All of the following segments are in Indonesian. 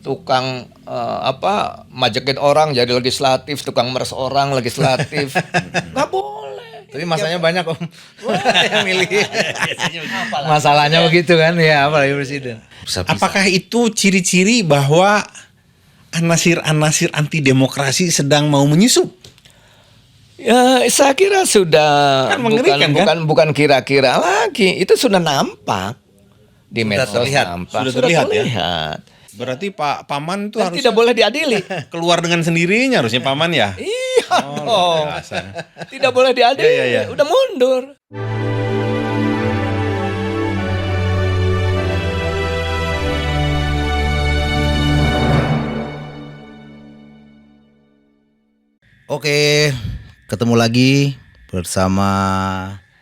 tukang majekin orang jadi legislatif, tukang meres orang legislatif. Nggak boleh. Tapi masanya banyak Om. Yang milih. Masalahnya begitu kan ya, apalagi presiden. Apakah itu ciri-ciri bahwa anasir-anasir anti demokrasi sedang mau menyusup? Ya, saya kira sudah Kan mengerikan, bukan kira-kira lagi. Itu sudah nampak di medsos, terlihat. nampak. Sudah terlihat ya? terlihat. Berarti Pak Paman itu Dan harus tidak boleh diadili. keluar dengan sendirinya harusnya Paman ya? Iya Oh, dong. luar biasa. Tidak boleh diadili. Ya. Udah mundur. Oke, ketemu lagi bersama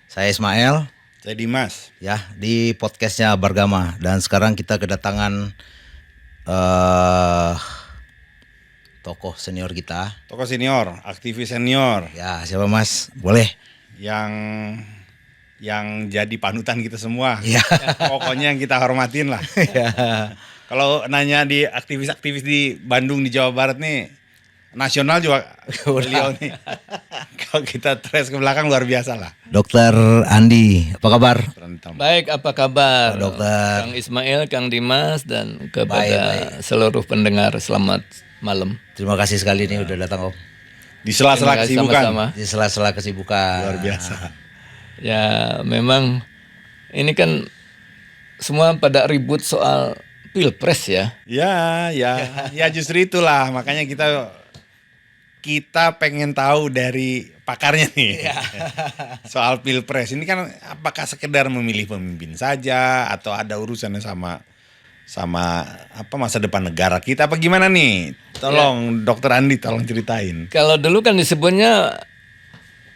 saya Ismail Saya Dimas. ya di podcastnya Bargama, dan sekarang kita kedatangan tokoh senior kita. Tokoh senior, aktivis senior Ya, siapa Mas? Boleh? yang jadi panutan kita semua. Ya. Pokoknya yang kita hormatin lah. Ya. Kalau nanya di aktivis-aktivis di Bandung, di Jawa Barat nih, nasional juga beliau nih. Kalau kita trace ke belakang luar biasa lah. Dokter Andi, apa kabar? Berentam. Baik, apa kabar? Pak Dokter. Kang Ismail, Kang Dimas, dan kepada Baik. seluruh pendengar, selamat malam. Terima kasih sekali nih udah datang Om. Di sela-sela Terima kasih, kesibukan. sama-sama. Di sela-sela kesibukan. Luar biasa. Ya, memang ini kan semua pada ribut soal pilpres ya. Ya justru itulah makanya kita pengen tahu dari pakarnya nih soal pilpres ini kan, apakah sekedar memilih pemimpin saja atau ada urusannya sama masa depan negara kita, apa gimana nih? Tolong Dokter Andi tolong ceritain. Kalau dulu kan disebutnya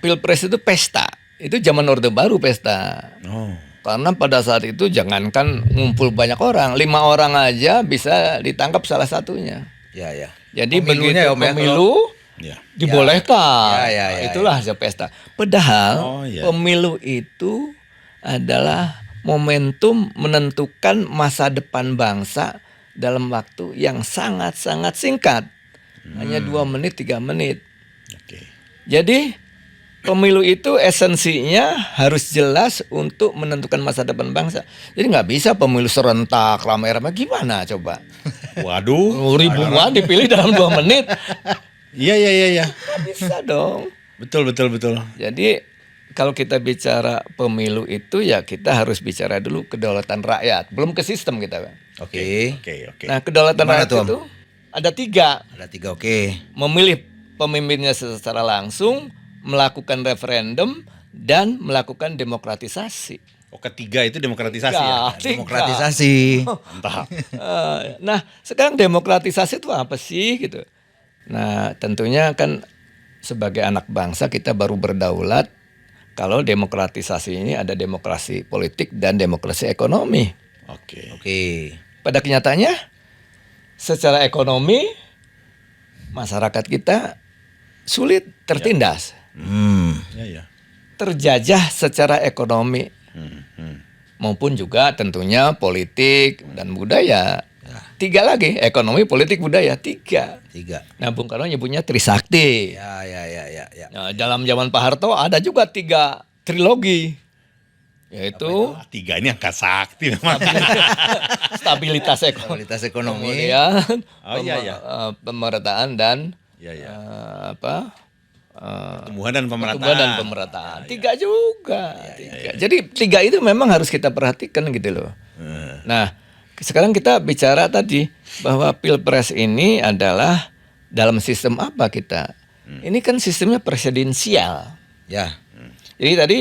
pilpres itu pesta. Itu zaman Orde Baru pesta. Oh. Karena pada saat itu jangankan ngumpul banyak orang, 5 orang aja bisa ditangkap salah satunya. Ya. Jadi Pemilunya ya, begitu Om, ya, pemilu Ya. dibolehkan. Ya. Itulah hasil pesta. Padahal Oh, ya. pemilu itu adalah momentum menentukan masa depan bangsa dalam waktu yang sangat-sangat singkat. Hanya 2 menit, 3 menit. Oke. Jadi pemilu itu esensinya harus jelas untuk menentukan masa depan bangsa. Jadi nggak bisa pemilu serentak ramai-ramai, gimana coba? Waduh. Ribuan dipilih dalam 2 menit, Iya. nggak bisa dong. Betul. Jadi kalau kita bicara pemilu itu ya kita harus bicara dulu kedaulatan rakyat, belum ke sistem kita, Bang. Oke. Oke. Nah, kedaulatan Gimana rakyat tuh, Om? itu ada 3. Ada 3, oke. Memilih pemimpinnya secara langsung, melakukan referendum, dan melakukan demokratisasi. Oh, ketiga itu demokratisasi ya. Tiga. Demokratisasi. Mantap. Nah, sekarang demokratisasi itu apa sih gitu? Nah, tentunya kan sebagai anak bangsa kita baru berdaulat kalau demokratisasi ini ada demokrasi politik dan demokrasi ekonomi. Oke. Oke. Pada kenyataannya, secara ekonomi masyarakat kita sulit tertindas, Ya. terjajah secara ekonomi maupun juga tentunya politik dan budaya. 3 lagi, ekonomi, politik, budaya, 3. 3. Nah, Bung Karno nyebutnya Trisakti. Ya. Nah, dalam zaman Pak Harto ada juga 3 trilogi, yaitu Tiga ini angka sakti memang. stabilitas ekonomi, Kualitas ekonomi. kemudian Oh, iya. pemerataan dan Ya. pertumbuhan Pertumbuhan dan pemerataan. dan pemerataan. 3 juga. 3. Jadi 3 itu memang harus kita perhatikan gitu loh. Nah, sekarang kita bicara tadi bahwa pilpres ini adalah dalam sistem apa kita? Ini kan sistemnya presidensial. Ya. Jadi tadi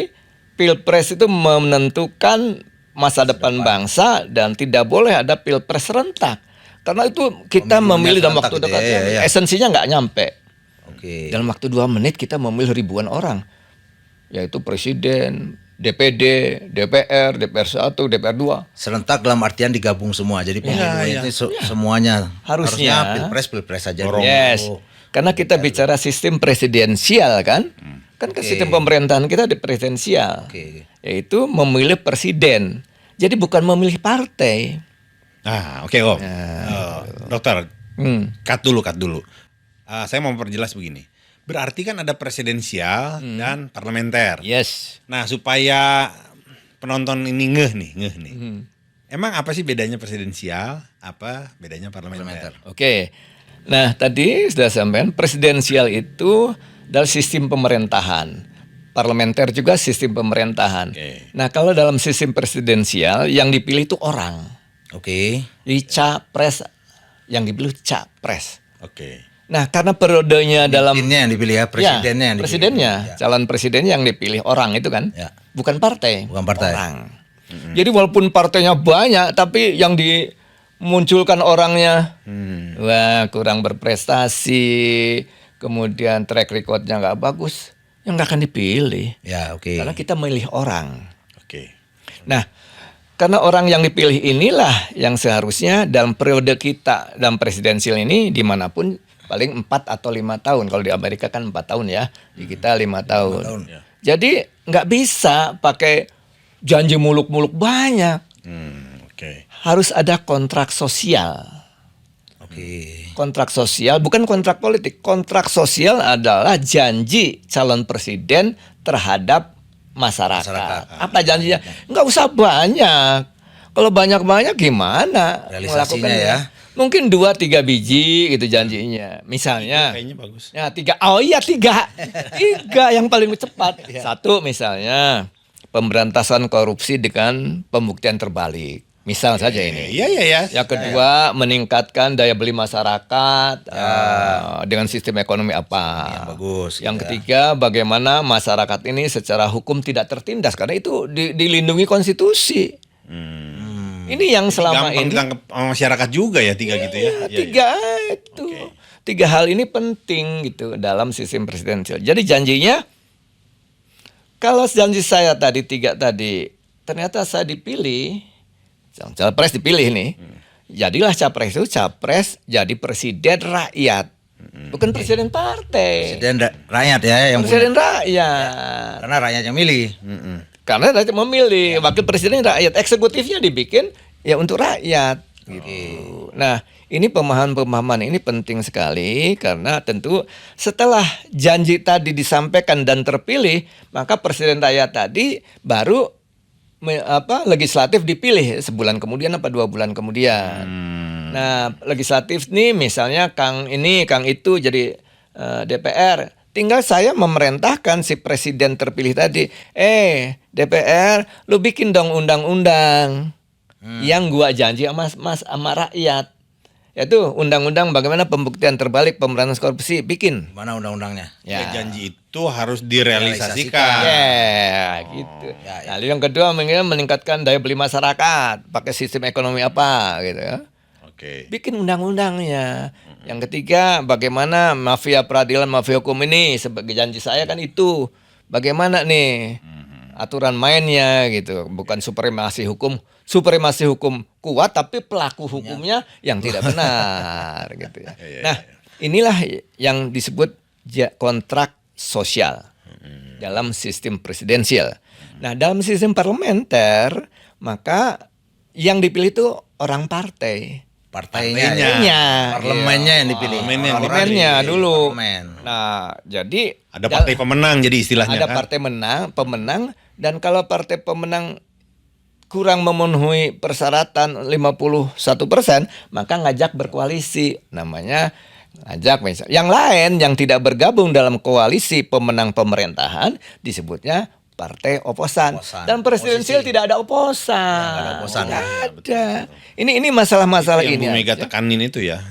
pilpres itu menentukan masa depan bangsa dan tidak boleh ada pilpres serentak. Karena itu kita Pemilunya memilih dalam serentak waktu gitu dekat. ya. Esensinya nggak nyampe. Oke. Dalam waktu 2 menit kita memilih ribuan orang. Yaitu presiden, DPD, DPR, DPR 1, DPR 2. Serentak dalam artian digabung semua. Jadi pemilu ini semuanya Harusnya. pilpres saja. Yes. Karena kita bicara sistem presidensial kan? Kan sistem pemerintahan kita di presidensial. Oke. Yaitu memilih presiden. Jadi bukan memilih partai. Nah, oke Om. Dokter, Hmm. cut dulu. Saya mau memperjelas begini. Berarti kan ada presidensial dan parlementer. Yes. Nah, supaya penonton ini ngeh nih. Hmm. Emang apa sih bedanya presidensial? Apa bedanya parlementer? Oke. Nah, tadi sudah sampaikan presidensial itu adalah sistem pemerintahan. Parlementer juga sistem pemerintahan. Oke. Nah, kalau dalam sistem presidensial yang dipilih itu orang. Oke. Jadi capres yang dipilih capres. Oke. Nah, karena periodenya dalam Pemimpinnya yang dipilih ya, presidennya yang dipilih. presidennya, calon presiden yang dipilih orang itu kan, Ya. bukan partai, Bukan partai. orang. Jadi walaupun partainya banyak, tapi yang dimunculkan orangnya, wah kurang berprestasi, kemudian track recordnya nggak bagus, yang nggak akan dipilih, Ya, oke. karena kita memilih orang. Oke. Nah, karena orang yang dipilih inilah yang seharusnya dalam periode kita dalam presidensial ini dimanapun paling 4 atau 5 tahun. Kalau di Amerika kan 4 tahun ya, di kita 5 tahun. Jadi nggak bisa pakai janji muluk-muluk banyak. Oke. Harus ada kontrak sosial. Oke. Kontrak sosial bukan kontrak politik. Kontrak sosial adalah janji calon presiden terhadap masyarakat. Apa janjinya? Nggak usah banyak. Kalau banyak-banyak gimana Realisasinya melakukannya? ya. Mungkin 2-3 biji gitu janjinya. Misalnya. Kayaknya bagus. Ya 3. Oh iya 3. 3 yang paling cepat. Satu misalnya pemberantasan korupsi dengan pembuktian terbalik. Misal saja ini. Iya. Yang kedua meningkatkan daya beli masyarakat dengan sistem ekonomi apa. Yang bagus. Yang gitu ya. ketiga bagaimana masyarakat ini secara hukum tidak tertindas karena itu dilindungi konstitusi. Ini yang selama Gampang ini ditangkap sama masyarakat juga ya 3 gitu ya. Iya, tiga itu. 3 hal ini penting gitu dalam sistem presidensial. Jadi janjinya kalau janji saya tadi 3 tadi ternyata saya dipilih, capres dipilih nih. Jadilah capres itu capres jadi presiden rakyat. Bukan presiden partai. Presiden rakyat ya yang Presiden punya. rakyat. Karena rakyat yang milih. Karena rakyat memilih wakil presiden rakyat, eksekutifnya dibikin ya untuk rakyat gitu. Nah, ini pemahaman ini penting sekali karena tentu setelah janji tadi disampaikan dan terpilih, maka presiden rakyat tadi baru legislatif dipilih sebulan kemudian apa 2 bulan kemudian. Nah, legislatif nih misalnya Kang ini, Kang itu jadi DPR. Tinggal saya memerintahkan si presiden terpilih tadi, DPR, lu bikin dong undang-undang yang gua janji sama rakyat. Yaitu undang-undang bagaimana pembuktian terbalik pemberantasan korupsi, bikin. Mana undang-undangnya? Ya. Janji itu harus direalisasikan. Ya, gitu. Lalu yang kedua meningkatkan daya beli masyarakat, pakai sistem ekonomi apa gitu ya. Oke. Bikin undang-undangnya. Yang ketiga, bagaimana mafia peradilan, mafia hukum ini sebagai janji saya kan itu. Bagaimana nih aturan mainnya gitu, bukan supremasi hukum kuat tapi pelaku hukumnya yang tidak benar gitu ya. Nah, inilah yang disebut kontrak sosial dalam sistem presidensial. Nah, dalam sistem parlementer maka yang dipilih itu orang partai. Partainya. Parlemennya yang dipilih. Parlemennya dulu. Parlemen. Nah, jadi Ada partai pemenang jadi istilahnya. ada kan? partai pemenang dan kalau partai pemenang kurang memenuhi persyaratan 51%, maka ngajak berkoalisi. Namanya ngajak misalnya. Yang lain yang tidak bergabung dalam koalisi pemenang pemerintahan disebutnya partai oposan. Dan presidensial tidak ada oposan. Nggak ada. Ini masalah-masalah Yang ini. Bu Mega aja. tekanin itu ya.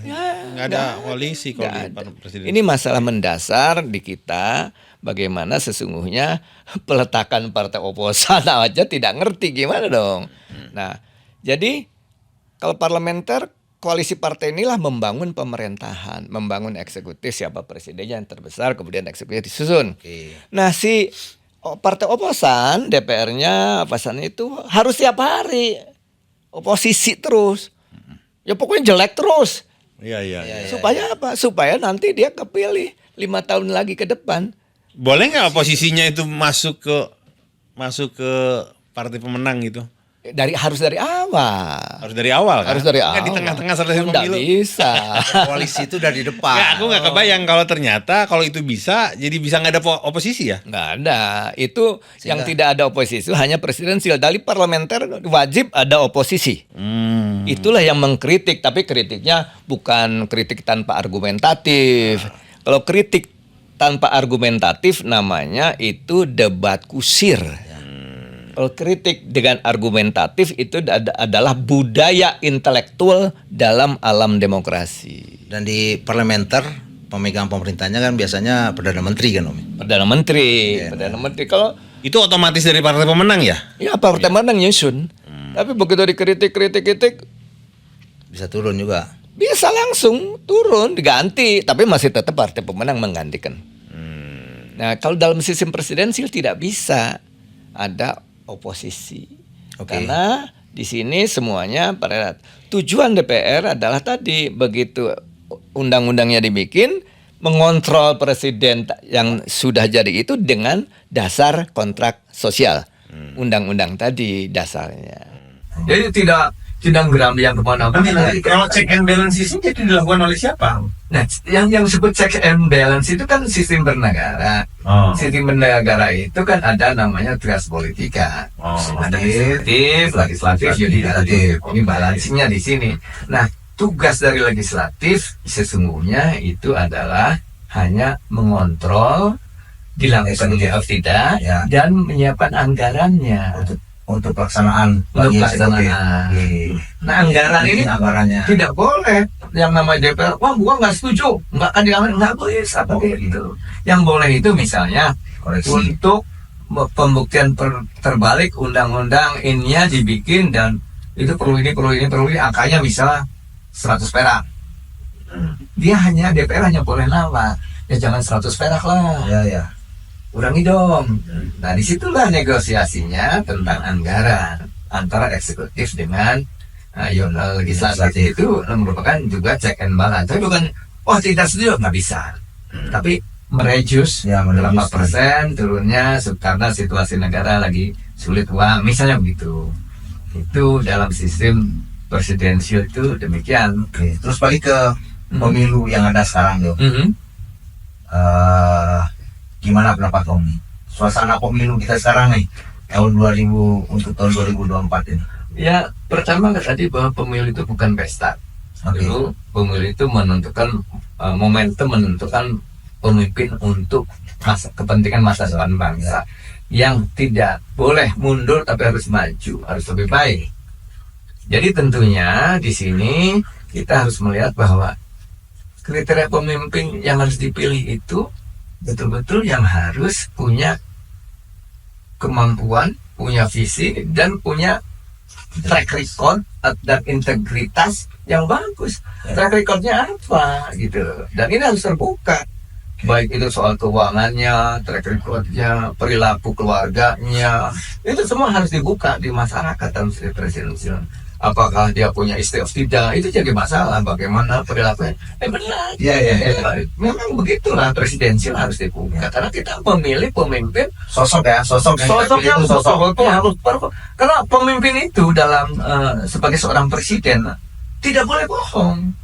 Nggak ada koalisi kalau di presiden. Ini masalah mendasar di kita. Bagaimana sesungguhnya peletakan partai oposan aja tidak ngerti gimana dong. Nah, jadi kalau parlementer koalisi partai inilah membangun pemerintahan, membangun eksekutif siapa presidennya yang terbesar, kemudian eksekutif disusun. Nah, si partai oposan DPR-nya opasannya itu harus tiap hari oposisi terus. Ya pokoknya jelek terus. Iya. Supaya apa? Supaya nanti dia kepilih 5 tahun lagi ke depan. Boleh nggak oposisinya itu masuk ke partai pemenang gitu? Harus dari awal. Harus dari awal kan? Harus dari Nggak awal. di tengah-tengah selesai Nggak pemilu. bisa. Koalisi itu udah di depan. Nggak, aku nggak kebayang kalau ternyata kalau itu bisa, jadi bisa nggak ada oposisi ya? Nggak ada. Itu yang tidak ada oposisi hanya presidensial. Dari parlementer wajib ada oposisi. Itulah yang mengkritik, tapi kritiknya bukan kritik tanpa argumentatif. Kalau kritik tanpa argumentatif namanya itu debat kusir. Kalau kritik dengan argumentatif itu adalah budaya intelektual dalam alam demokrasi. Dan di parlementer pemegang pemerintahnya kan biasanya Perdana Menteri kan Om. Perdana Menteri. Kalau Itu otomatis dari partai pemenang ya? ya partai menang nyusun. Tapi begitu dikritik Bisa turun juga. bisa langsung turun diganti, tapi masih tetap partai pemenang menggantikan. Nah, kalau dalam sistem presidensial tidak bisa ada oposisi. Oke. Karena di sini semuanya pada tujuan DPR adalah tadi begitu undang-undangnya dibikin mengontrol presiden yang sudah jadi itu dengan dasar kontrak sosial. Undang-undang tadi dasarnya. Jadi tidak geram yang kemana-mana. Kalau check and balances ini jadi dilakukan oleh siapa? Nah, yang disebut check and balance itu kan sistem bernegara. Oh. Sistem bernegara itu kan ada namanya trias politika. Ada eksekutif, legislatif, yudikatif. Ini balancingnya di sini. Nah, tugas dari legislatif sesungguhnya itu adalah hanya mengontrol dilakukan atau tidak Ya. dan menyiapkan anggarannya. Untuk pelaksanaan Untuk pelaksanaan. Nah, anggaran ini anggarannya. tidak boleh yang namanya DPR, wah gua nggak setuju, nggak akan diambil, nggak boleh seperti itu. Yang boleh itu misalnya Koreksi. untuk pembuktian terbalik undang-undang ininya dibikin dan itu perlu ini, angkanya bisa 100 perak. Dia hanya DPR hanya boleh nambah, ya jangan 100 perak lah. Ya. Kurangi dong. Nah, disitulah negosiasinya tentang anggaran antara eksekutif dengan legislatif itu merupakan juga check and balance. Tapi bukan, tidak setuju, nggak bisa. Tapi merejus Ya, berapa merejus. persen turunnya karena situasi negara lagi sulit uang, misalnya begitu. Itu dalam sistem presidensial itu demikian. Oke. Terus balik ke pemilu yang ada sekarang tuh. Gimana pendapat Om? Suasana pemilu kita sekarang nih tahun 2000 untuk tahun 2024 ini. Ya, pertama tadi bahwa pemilu itu bukan pesta. Oke. Dulu pemilu itu menentukan momentum menentukan pemimpin untuk kepentingan masa depan bangsa yang tidak boleh mundur tapi harus maju, harus lebih baik. Jadi tentunya di sini kita harus melihat bahwa kriteria pemimpin yang harus dipilih itu betul-betul yang harus punya kemampuan, punya visi dan punya track record dan integritas yang bagus. Track recordnya apa gitu, dan ini harus terbuka. Baik itu soal keuangannya, track recordnya, perilaku keluarganya, itu semua harus dibuka di masyarakat dalam sistem presidensial. Apakah dia punya istri atau tidak, itu jadi masalah. Bagaimana perilakunya? Benar. Iya. Memang begitulah presidensial harus dibuka. Karena kita memilih pemimpin Sosoknya yang sosok itu harus karena pemimpin itu dalam sebagai seorang presiden tidak boleh bohong.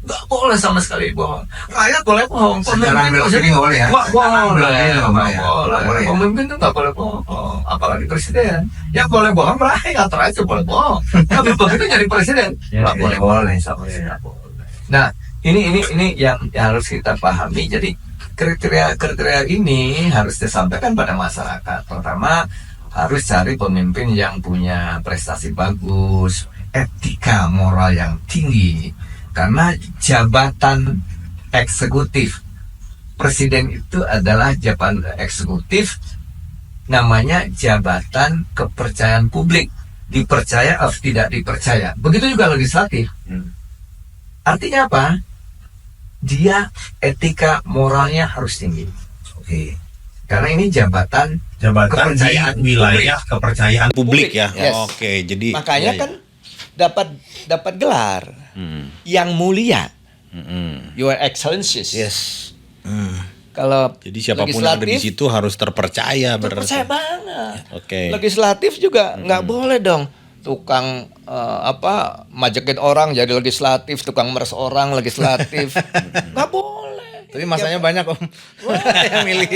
Nggak boleh sama sekali bohong. Rakyat boleh bohong. Sejarah Pemimpin ini boleh ya? Nggak boleh. Nggak boleh. Pemimpin itu nggak boleh bohong. Apalagi presiden. Yang boleh bohong rakyat boleh bohong. Tapi begitu jadi presiden nggak boleh sama sekali. Nggak boleh. Nah, ini yang harus kita pahami. Jadi kriteria ini harus disampaikan pada masyarakat. Pertama, harus cari pemimpin yang punya prestasi bagus, etika moral yang tinggi. Karena jabatan eksekutif presiden itu adalah jabatan eksekutif, namanya jabatan kepercayaan publik, dipercaya atau tidak dipercaya. Begitu juga legislatif. Artinya apa? Dia etika moralnya harus tinggi. Oke. Karena ini jabatan kepercayaan di wilayah kepercayaan Publik ya. Yes. Oke, jadi Makanya iya, kan dapat gelar yang mulia, Your Excellencies. Yes. Kalau Jadi siapapun yang ada di situ harus terpercaya terpercaya berarti. banget. Oke. Legislatif juga nggak boleh dong tukang majekin orang jadi legislatif, tukang meres orang legislatif. Nggak boleh. Tapi masanya banyak Om. Yang milih.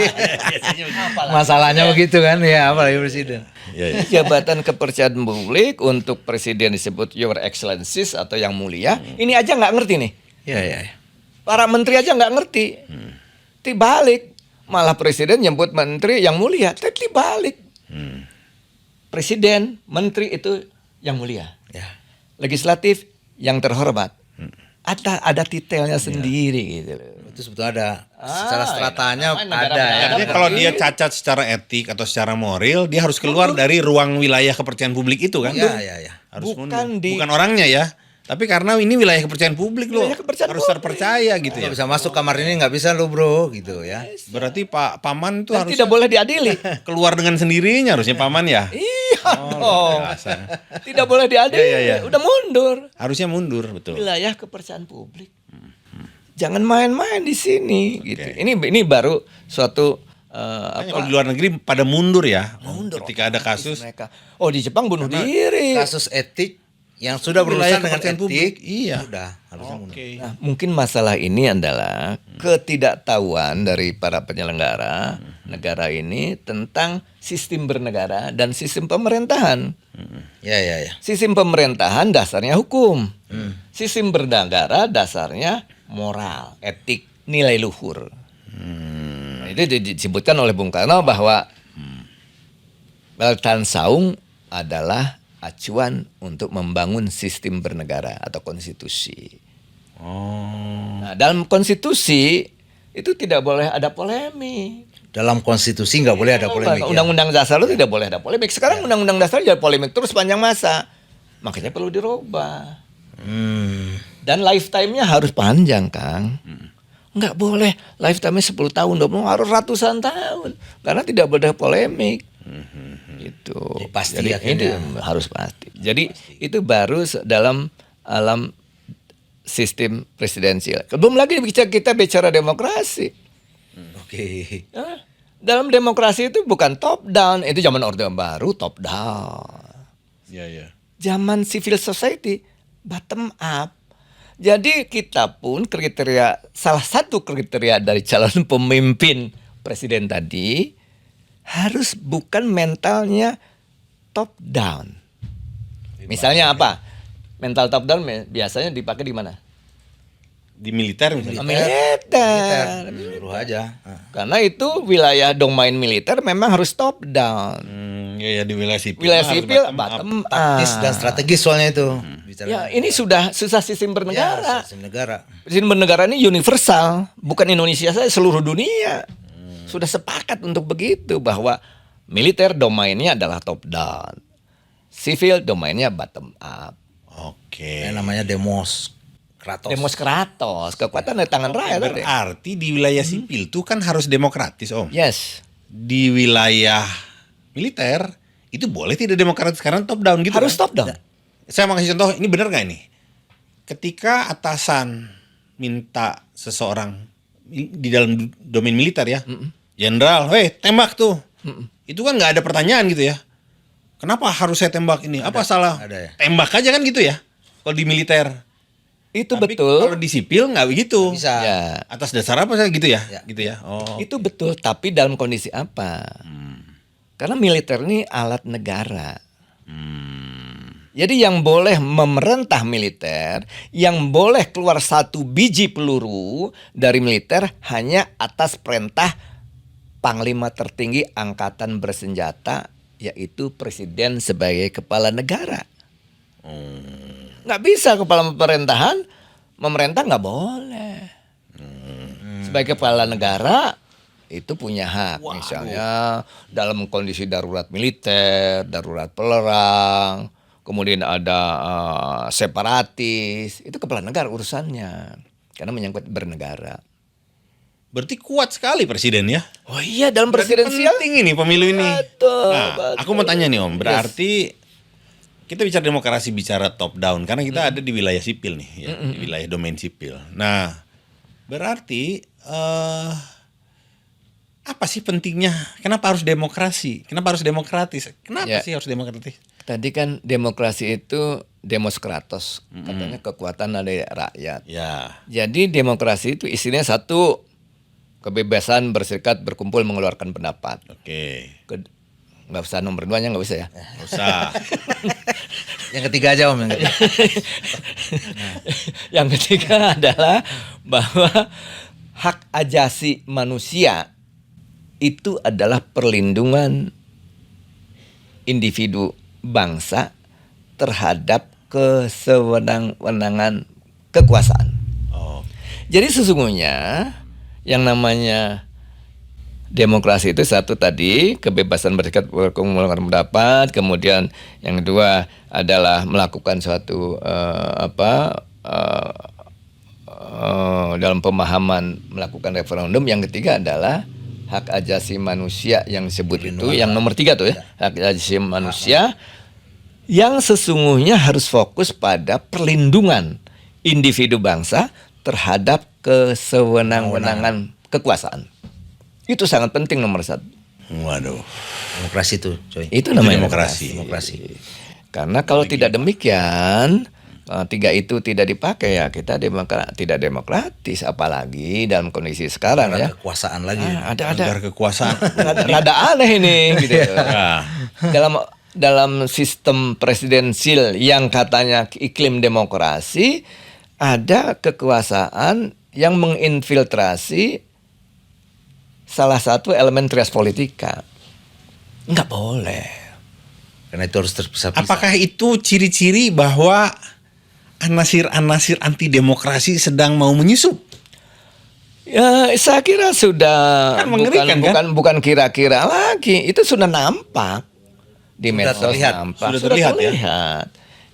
Masalahnya begitu kan ya, apalagi presiden. Ya, ya. Jabatan kepercayaan publik untuk presiden disebut Your Excellencies atau yang mulia. Ini aja nggak ngerti nih. Iya. Para menteri aja nggak ngerti. Dibalik, malah presiden nyebut menteri yang mulia. Tapi dibalik, presiden, menteri itu yang mulia. Ya. Legislatif yang terhormat. Ada detailnya sendiri gitu loh. Itu sebetulnya ada secara stratanya namanya ada negara- ya. Artinya kalau dia cacat secara etik atau secara moral, dia harus keluar dari ruang wilayah kepercayaan publik itu kan? Iya. Harus Bukan mundur. di- Bukan orangnya ya, tapi karena ini wilayah kepercayaan publik loh, Wilayah kepercayaan harus publik. terpercaya gitu ya. Nggak bisa masuk kamar ini, nggak bisa lo bro gitu ya. Berarti Pak Paman itu Dan harus tidak boleh diadili. keluar dengan sendirinya harusnya Paman ya. Iya Oh, dong. luar biasa. Tidak boleh diadili. Iya. Udah mundur. Harusnya mundur betul. Wilayah kepercayaan publik. Jangan main-main di sini gitu. Ini baru suatu Makanya kalau di luar negeri pada mundur ya. mundur. Ketika ada kasus Mereka. Oh, di Jepang bunuh diri. Kasus etik yang sudah Wilayah berurusan dengan kepercayaan etik, publik, iya. udah harusnya mundur. Oke. Nah, mungkin masalah ini adalah ketidaktahuan dari para penyelenggara negara ini tentang sistem bernegara dan sistem pemerintahan. Ya. Sistem pemerintahan dasarnya hukum. Sistem bernegara dasarnya moral, etik, nilai luhur. Nah, itu disebutkan oleh Bung Karno bahwa Weltan Saung adalah acuan untuk membangun sistem bernegara atau konstitusi. Oh. Nah, dalam konstitusi itu tidak boleh ada polemik. Dalam konstitusi nggak boleh ada polemik. Ya. Undang-undang dasar itu tidak boleh ada polemik. Sekarang undang-undang dasar jadi polemik terus sepanjang masa. Makanya perlu dirubah. Dan lifetime-nya harus panjang, Kang. Nggak boleh lifetime-nya 10 tahun, 20, harus ratusan tahun. Karena tidak boleh polemik. Gitu. Jadi pasti Jadi akhirnya. ini harus pasti. Jadi itu baru dalam alam sistem presidensial. Belum lagi kita bicara demokrasi. Oke. Ya, dalam demokrasi itu bukan top down, itu zaman Orde Baru top down. Iya. Zaman civil society bottom up. Jadi kita pun salah satu kriteria dari calon pemimpin presiden tadi harus bukan mentalnya top down. Misalnya apa? Mental top down biasanya dipakai di mana? Di militer misalnya. Militer. Suruh aja. Karena itu wilayah domain militer memang harus top down. Iya di wilayah sipil. Wilayah Harus sipil bottom up. bottom up. Taktis dan strategis soalnya itu. Bicara Ya, ini sudah susah sistem bernegara. sistem negara. Sistem bernegara ini universal, bukan Indonesia saja, seluruh dunia. Sudah sepakat untuk begitu bahwa militer domainnya adalah top down. Sipil domainnya bottom up. Oke. Yang namanya demos Kratos. Demos Kratos, kekuatan dari tangan rakyat. tadi. Berarti di wilayah sipil tuh kan harus demokratis, Om. Yes. Di wilayah militer itu boleh tidak demokratis karena top down gitu. Harus kan? top down. Saya mau kasih contoh, ini benar nggak ini? Ketika atasan minta seseorang di dalam domain militer ya, jenderal, tembak tuh. Itu kan nggak ada pertanyaan gitu ya. Kenapa harus saya tembak ini? Apa salah? ada ya. Tembak aja kan gitu ya. Kalau di militer. Itu Tapi betul. kalau di sipil nggak begitu. Bisa. Ya. Atas dasar apa sih gitu ya? Ya. Gitu ya. Oh. Itu betul, tapi dalam kondisi apa? Karena militer ini alat negara. Jadi yang boleh memerintah militer, yang boleh keluar 1 biji peluru dari militer hanya atas perintah Panglima tertinggi angkatan bersenjata, yaitu presiden sebagai kepala negara. Nggak bisa kepala pemerintahan, memerintah nggak boleh. Sebagai kepala negara itu punya hak, misalnya dalam kondisi darurat militer, darurat perang, kemudian ada separatis, itu kepala negara urusannya, karena menyangkut bernegara. Berarti kuat sekali presiden ya. Oh iya, dalam Berarti presidensial penting ini pemilu ini. Betul, Nah, betul. aku mau tanya nih Om, berarti kita bicara demokrasi, bicara top down karena kita ada di wilayah sipil nih, ya, di wilayah domain sipil. Nah, berarti apa sih pentingnya? Kenapa harus demokrasi? Kenapa harus demokratis? Kenapa Ya. sih harus demokratis? Tadi kan demokrasi itu demos kratos, katanya kekuatan dari rakyat. Ya. Jadi demokrasi itu isinya satu, kebebasan berserikat, berkumpul, mengeluarkan pendapat. Oke. Nggak usah nomor 2-nya, nggak usah ya. Nggak usah. Yang ketiga aja Om. Yang ketiga. Yang ketiga adalah bahwa hak ajasi manusia itu adalah perlindungan individu bangsa terhadap kesewenang-wenangan kekuasaan. Oh. Jadi sesungguhnya yang namanya demokrasi itu satu tadi, kebebasan berserikat, berkumpul, mengeluarkan pendapat, kemudian yang kedua adalah melakukan suatu dalam pemahaman melakukan referendum, yang ketiga adalah hak asasi manusia yang disebut itu, yang nomor 3 tuh ya, hak asasi manusia yang sesungguhnya harus fokus pada perlindungan individu bangsa terhadap kesewenang-wenangan kekuasaan. Itu sangat penting nomor 1. Waduh. Demokrasi itu, coy. Itu namanya demokrasi. Karena kalau tidak demikian, 3 itu tidak dipakai ya kita tidak demokratis, apalagi dalam kondisi sekarang ya. Kekuasaan lagi. Ada Agar kekuasaan. rada aneh ini gitu. Ya. Dalam sistem presidensil yang katanya iklim demokrasi, ada kekuasaan yang menginfiltrasi salah satu elemen trias politika. Nggak boleh. Karena itu harus terpisah-pisah. Apakah itu ciri-ciri bahwa anasir-anasir anti demokrasi sedang mau menyusup? Ya, saya kira sudah Kan mengerikan, bukan kira-kira lagi, itu sudah nampak di Sudah medsos, terlihat. nampak, Sudah terlihat, ya? terlihat.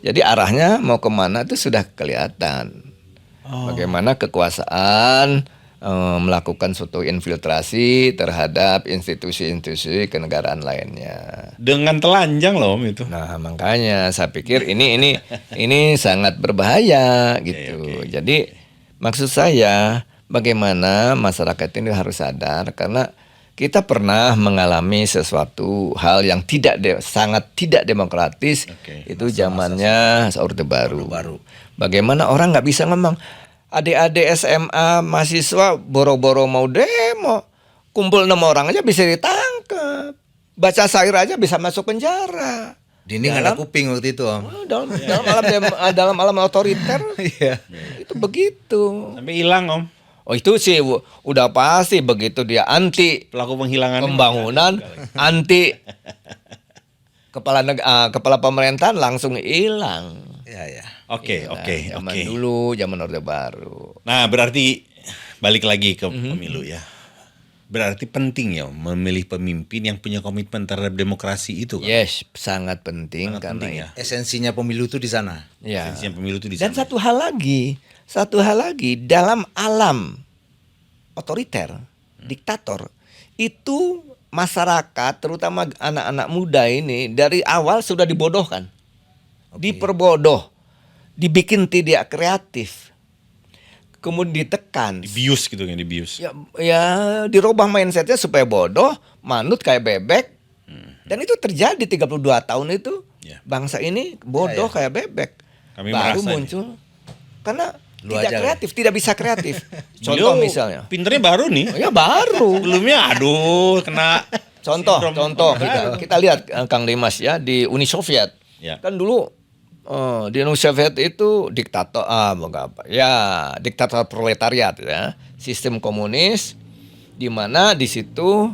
Jadi arahnya mau kemana itu sudah kelihatan. Bagaimana kekuasaan melakukan suatu infiltrasi terhadap institusi-institusi kenegaraan lainnya. Dengan telanjang loh Om itu. Nah, makanya saya pikir ini sangat berbahaya gitu. Jadi maksud saya bagaimana masyarakat ini harus sadar, karena kita pernah mengalami sesuatu hal yang sangat tidak demokratis. Itu zamannya Orde Baru. Bagaimana orang nggak bisa ngomong, adik-adik SMA mahasiswa boro-boro mau demo, kumpul 6 orang aja bisa ditangkap, baca syair aja bisa masuk penjara. Dinding ada kuping waktu itu Om. Dalam alam otoriter Iya. itu begitu. Sampai hilang Om. Oh itu sih udah pasti begitu, dia anti Pelaku penghilangan pembangunan, anti kepala pemerintahan langsung hilang. Iya. Oke. Zaman Orde Baru. Nah, berarti balik lagi ke pemilu ya. Berarti penting ya memilih pemimpin yang punya komitmen terhadap demokrasi itu kan? Yes, sangat penting. Sangat karena penting ya. Esensinya pemilu itu di sana. Ya. Esensinya pemilu itu di Dan sana. satu hal lagi dalam alam otoriter, diktator, itu masyarakat terutama anak-anak muda ini dari awal sudah dibodohkan. Diperbodoh, dibikin tidak kreatif, kemudian ditekan, Dibius gitu kan, dibius. ya dirubah mindsetnya supaya bodoh, manut kayak bebek. Dan itu terjadi 32 tahun itu. Ya. Bangsa ini bodoh kayak bebek. Kami Baru merasa muncul karena Lu tidak aja, kreatif, tidak bisa kreatif. Contoh Beliau misalnya, pinternya baru nih. ya baru. Sebelumnya aduh kena Contoh sindrom kita lihat Kang Dimas ya di Uni Soviet. Ya. Kan dulu di Uni Soviet itu diktator diktator proletariat ya, sistem komunis, di mana di situ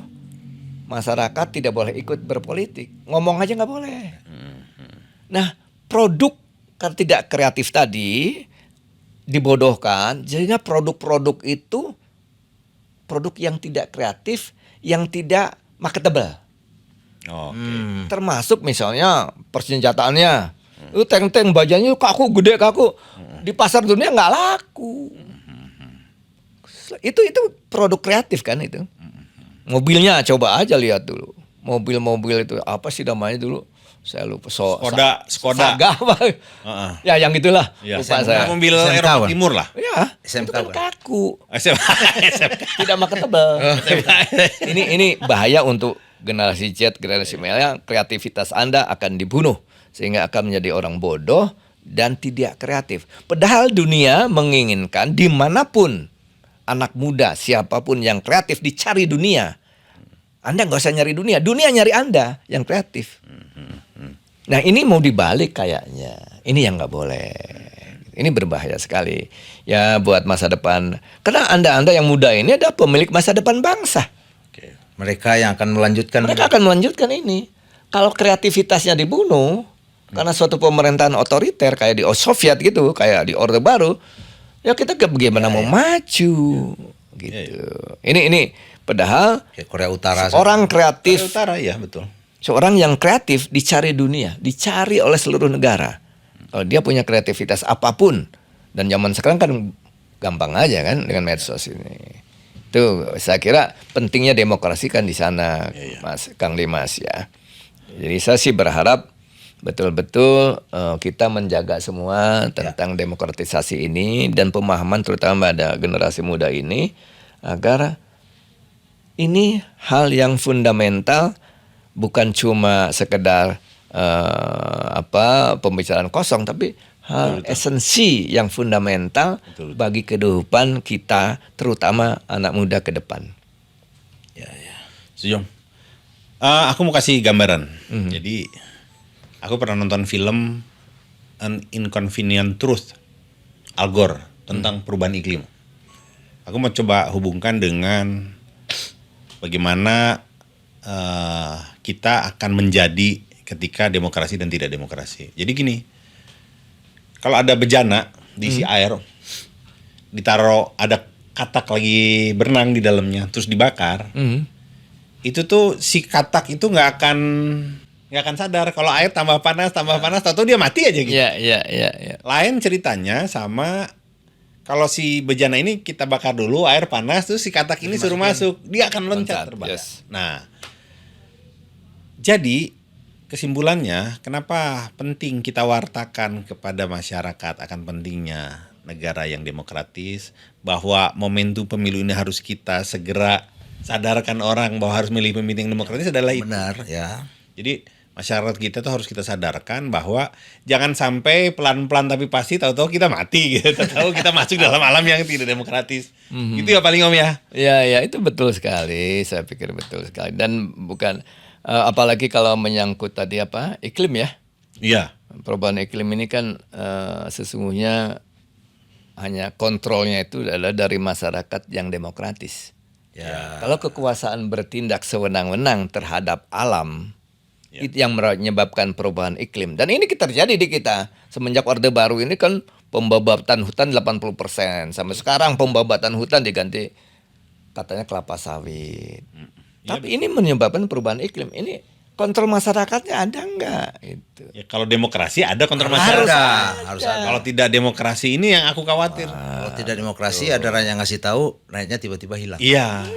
masyarakat tidak boleh ikut berpolitik, ngomong aja nggak boleh. Nah, produk karena tidak kreatif tadi dibodohkan, jadinya produk-produk itu produk yang tidak kreatif, yang tidak marketable. Oke. Termasuk misalnya persenjataannya. Itu tank-tank bajanya kaku, gede kaku. Di pasar dunia nggak laku. Itu produk kreatif kan itu. Mobilnya coba aja lihat dulu. Mobil-mobil itu apa sih namanya dulu? Saya lupa. Skoda. Saga apa? Heeh. Ya yang itulah. Ya, Lupa saya. mobil SMK, Eropa Bang. Timur lah. Ya, SMK, itu kan Bang. kaku. SMK. Tidak marketable. Ini bahaya untuk generasi Z, generasi milenial. Kreativitas Anda akan dibunuh sehingga akan menjadi orang bodoh dan tidak kreatif. Padahal dunia menginginkan dimanapun anak muda, siapapun yang kreatif dicari dunia. Anda nggak usah nyari dunia nyari Anda yang kreatif. Nah ini mau dibalik kayaknya, ini yang nggak boleh. Ini berbahaya sekali ya buat masa depan. Karena Anda yang muda ini adalah pemilik masa depan bangsa. Oke. Mereka yang akan melanjutkan. Mereka akan melanjutkan ini. Kalau kreativitasnya dibunuh karena suatu pemerintahan otoriter kayak di Soviet gitu, kayak di Orde Baru, ya kita bagaimana mau maju gitu. Ini padahal Kayak Korea Utara. orang kreatif, Korea Utara ya betul. seorang yang kreatif dicari dunia, dicari oleh seluruh negara. Kalau dia punya kreativitas apapun, dan zaman sekarang kan gampang aja kan dengan medsos ini. Itu saya kira pentingnya demokrasi kan di sana, Mas Kang Dimas ya. Jadi saya sih berharap betul-betul kita menjaga semua tentang demokratisasi ini dan pemahaman terutama pada generasi muda ini agar ini hal yang fundamental, bukan cuma sekedar pembicaraan kosong, tapi hal esensi yang fundamental bagi kehidupan kita, terutama anak muda ke depan. Setuju. Aku mau kasih gambaran. Jadi aku pernah nonton film An Inconvenient Truth, Al Gore, tentang perubahan iklim. Aku mau coba hubungkan dengan bagaimana kita akan menjadi ketika demokrasi dan tidak demokrasi. Jadi gini, kalau ada bejana diisi air, ditaruh ada katak lagi berenang di dalamnya, terus dibakar, itu tuh si katak itu nggak akan sadar kalau air tambah panas, tahu-tahu dia mati aja gitu. Iya. Lain ceritanya sama kalau si bejana ini kita bakar dulu, air panas, terus si katak ini suruh masuk, dia akan loncat terbang. Yes. Nah, jadi kesimpulannya, kenapa penting kita wartakan kepada masyarakat akan pentingnya negara yang demokratis, bahwa momentum pemilu ini harus kita segera sadarkan orang bahwa harus milih pemimpin yang demokratis adalah itu. Benar ya. Jadi masyarakat kita tuh harus kita sadarkan bahwa jangan sampai pelan-pelan tapi pasti tahu-tahu kita mati gitu, tahu kita masuk dalam alam yang tidak demokratis. Gitu ya paling Om ya. Ya itu betul sekali, saya pikir betul sekali. Dan bukan apalagi kalau menyangkut tadi iklim ya. Iya. Perubahan iklim ini kan sesungguhnya hanya kontrolnya itu adalah dari masyarakat yang demokratis. Ya. Kalau kekuasaan bertindak sewenang-wenang terhadap alam, itu yang menyebabkan perubahan iklim. Dan ini terjadi di kita. Semenjak Orde Baru ini kan pembabatan hutan 80%. Sampai sekarang pembabatan hutan diganti katanya kelapa sawit. Tapi ini menyebabkan perubahan iklim. Ini kontrol masyarakatnya ada nggak? Itu. Ya, kalau demokrasi ada kontrol masyarakat. Harus ada. Kalau tidak demokrasi ini yang aku khawatir. Kalau tidak demokrasi ada orang yang ngasih tahu, rakyatnya tiba-tiba hilang. Iya.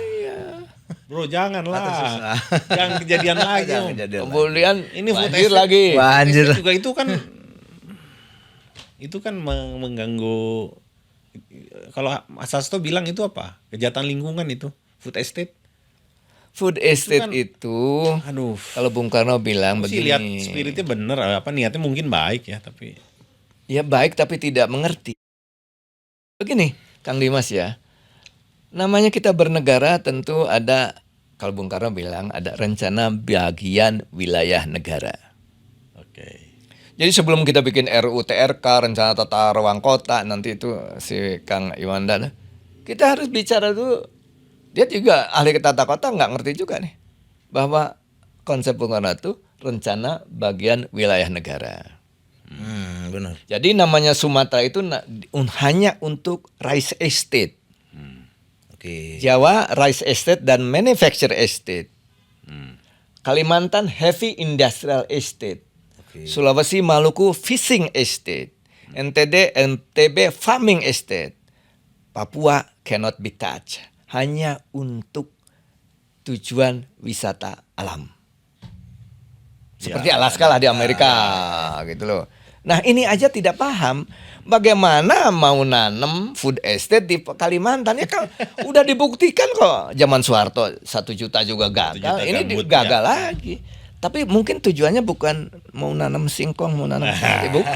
Bro janganlah. Jangan kejadian lagi. Om. Kemudian Ini food banjir estate. lagi. Banjir. Juga itu kan mengganggu. Kalau Mas Hasto bilang itu apa? Kejahatan lingkungan itu, food estate. Food estate kan- itu, Aduh. kalau Bung Karno bilang Aku sih begini. lihat spiritnya bener, niatnya mungkin baik ya, tapi Ya baik tapi tidak mengerti. Begini, Kang Dimas ya. Namanya kita bernegara tentu ada, kalau Bung Karno bilang ada rencana bagian wilayah negara. oke. Jadi sebelum kita bikin RUU TRK, rencana tata ruang kota, nanti itu si Kang Iwanda, kita harus bicara dulu. Dia juga ahli tata kota nggak ngerti juga nih bahwa konsep Bung Karno itu rencana bagian wilayah negara. Benar. Jadi namanya Sumatera itu hanya untuk rice estate. Oke. Jawa rice estate dan manufacture estate. Kalimantan heavy industrial estate. Oke. Sulawesi Maluku fishing estate. NTB farming estate. Papua cannot be touched. Hanya untuk tujuan wisata alam. Seperti Alaska lah di Amerika gitu loh. Nah ini aja tidak paham bagaimana mau nanam food estate di Kalimantan ya kan udah dibuktikan kok zaman Soeharto 1 juta juga gagal. juta Ini gambut, gagal ya. lagi. Tapi mungkin tujuannya bukan mau nanam singkong, mau nanam padi, bukan.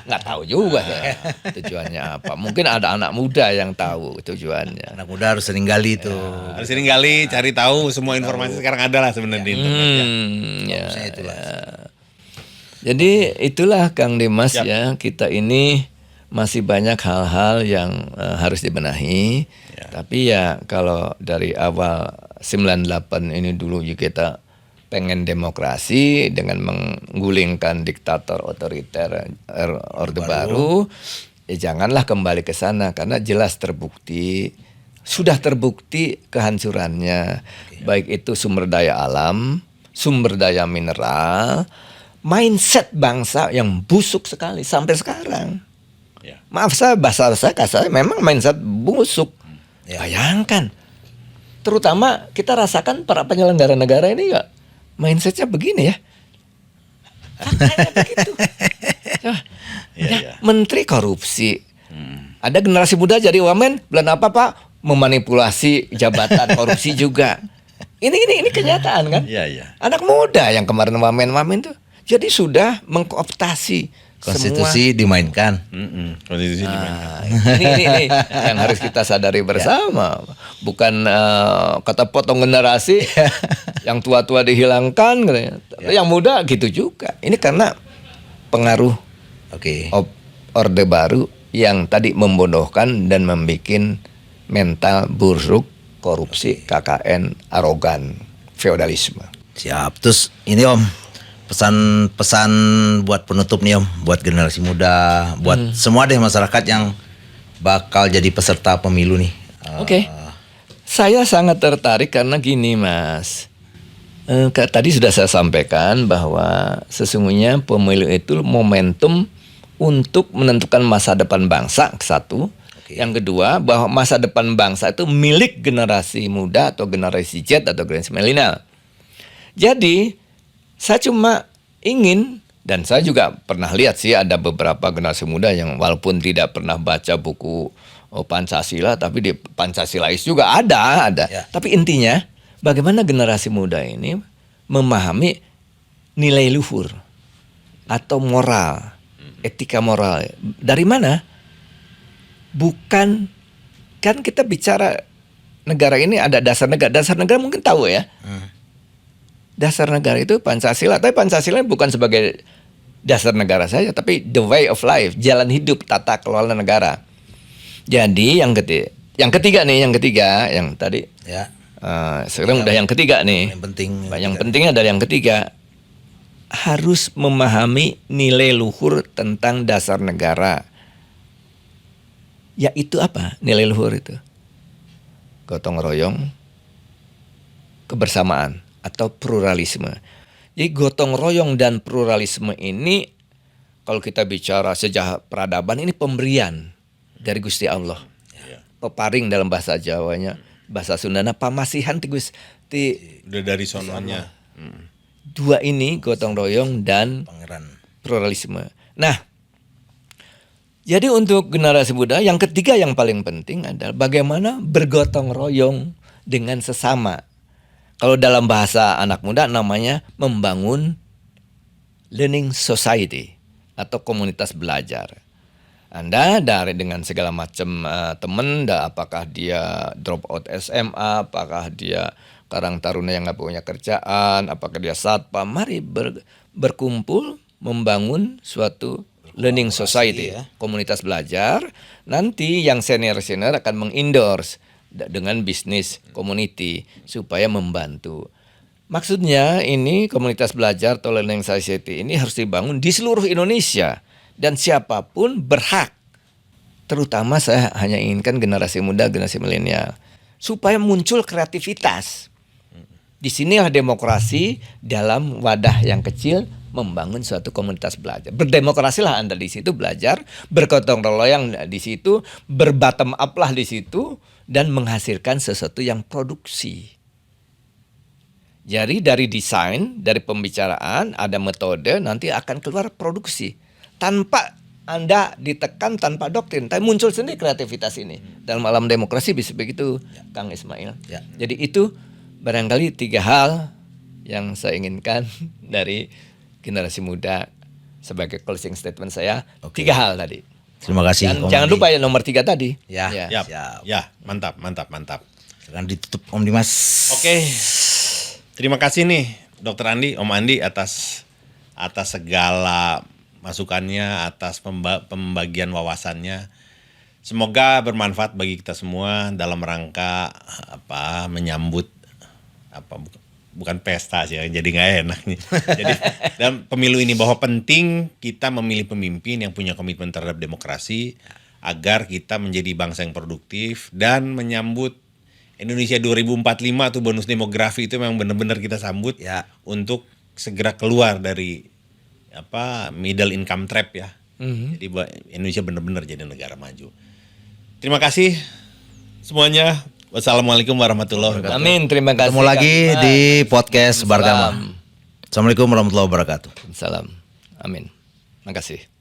Nggak tahu juga saya tujuannya apa. Mungkin ada anak muda yang tahu tujuannya. Anak muda harus sering gali tuh. Harus sering gali cari tahu semua informasi sekarang ada lah sebenarnya di internet ya. Ya, Itulah. ya. Jadi itulah Kang Dimas ya, kita ini masih banyak hal-hal yang harus dibenahi. Tapi ya kalau dari awal 98 ini dulu juga kita pengen demokrasi dengan menggulingkan diktator otoriter Orde Baru, ya janganlah kembali ke sana karena jelas sudah terbukti kehancurannya, baik itu sumber daya alam, sumber daya mineral, mindset bangsa yang busuk sekali sampai sekarang. Ya. Maaf bahasa saya kasar, memang mindset busuk. Bayangkan, terutama kita rasakan para penyelenggara negara ini ya mindsetnya begini ya. Faktanya begitu. Menteri korupsi. Ada generasi muda jadi wamen, bulan apa Pak? Memanipulasi jabatan korupsi juga. Ini kenyataan kan? Iya. Anak muda yang kemarin wamen tuh. Jadi sudah mengkooptasi Konstitusi dimainkan. Konstitusi ini yang harus kita sadari bersama. Bukan kata potong generasi yang tua-tua dihilangkan, yang muda gitu juga. Ini karena pengaruh Orde Baru yang tadi membodohkan dan membuat mental buruk, korupsi, KKN, arogan, feodalisme. Siap. Terus ini Om, pesan-pesan buat penutup nih Om, buat generasi muda, buat semua deh masyarakat yang bakal jadi peserta pemilu nih. Oke. Saya sangat tertarik karena gini Mas. Tadi sudah saya sampaikan bahwa sesungguhnya pemilu itu momentum untuk menentukan masa depan bangsa, satu. Yang kedua, bahwa masa depan bangsa itu milik generasi muda atau generasi Z atau generasi milenial. Jadi, saya cuma ingin, dan saya juga pernah lihat sih ada beberapa generasi muda yang walaupun tidak pernah baca buku Pancasila, tapi di Pancasilais juga ada. Ya. Tapi intinya, bagaimana generasi muda ini memahami nilai luhur atau moral, etika moral. Dari mana? Bukan, kan kita bicara negara ini ada dasar negara. Dasar negara mungkin tahu ya. Dasar negara itu Pancasila. Tapi Pancasila bukan sebagai dasar negara saja, tapi the way of life, jalan hidup, tata kelola negara. Jadi yang ketiga yang tadi. Ya. Sekarang udah yang ketiga nih. Yang pentingnya adalah yang ketiga, harus memahami nilai luhur tentang dasar negara. Yaitu apa nilai luhur itu? Gotong royong, kebersamaan atau pluralisme. Jadi gotong royong dan pluralisme ini kalau kita bicara sejarah peradaban ini pemberian dari Gusti Allah. Peparing dalam bahasa Jawanya, bahasa Sundana pamasihan ti udah dari sononya. Dua ini gotong royong dan Pangeran pluralisme. Nah, jadi untuk generasi muda yang ketiga yang paling penting adalah bagaimana bergotong royong dengan sesama. Kalau dalam bahasa anak muda namanya membangun learning society atau komunitas belajar. Anda dengan segala macam teman, apakah dia drop out SMA, apakah dia karang taruna yang nggak punya kerjaan, apakah dia satpam, mari berkumpul membangun suatu learning society, komunitas belajar. Nanti yang senior akan mengendorse dengan bisnis community supaya membantu. Maksudnya ini komunitas belajar atau learning society ini harus dibangun di seluruh Indonesia dan siapapun berhak. Terutama saya hanya inginkan generasi muda, generasi milenial supaya muncul kreativitas. Disinilah demokrasi dalam wadah yang kecil membangun suatu komunitas belajar. Berdemokrasilah Anda di situ belajar, bergotong royong di situ, berbottom up lah di situ dan menghasilkan sesuatu yang produksi. Jadi dari desain, dari pembicaraan ada metode nanti akan keluar produksi. Tanpa Anda ditekan, tanpa doktrin, tapi muncul sendiri kreativitas ini. Dalam alam demokrasi bisa begitu, Kang Ismail. Ya. Jadi itu barangkali 3 hal yang saya inginkan dari generasi muda sebagai closing statement saya. Oke. 3 hal tadi. Terima kasih. Dan Om jangan Andi. lupa ya nomor 3 tadi. Ya, Ya. siap. Ya, mantap. Silakan ditutup Om Dimas. Oke. Terima kasih nih Dokter Andi, Om Andi atas segala masukannya, atas pembagian wawasannya. Semoga bermanfaat bagi kita semua dalam rangka menyambut bukan pesta sih, jadi nggak enak nih. Jadi dalam pemilu ini bahwa penting kita memilih pemimpin yang punya komitmen terhadap demokrasi agar kita menjadi bangsa yang produktif dan menyambut Indonesia 2045 tuh bonus demografi itu memang benar-benar kita sambut Ya. untuk segera keluar dari middle income trap ya. Jadi Indonesia benar-benar jadi negara maju. Terima kasih semuanya. Wassalamualaikum warahmatullahi wabarakatuh. Amin, terima kasih. Ketemu lagi Kang Dimas. di podcast Salam. Bargama. Assalamualaikum warahmatullahi wabarakatuh. Salam. Amin. Makasih.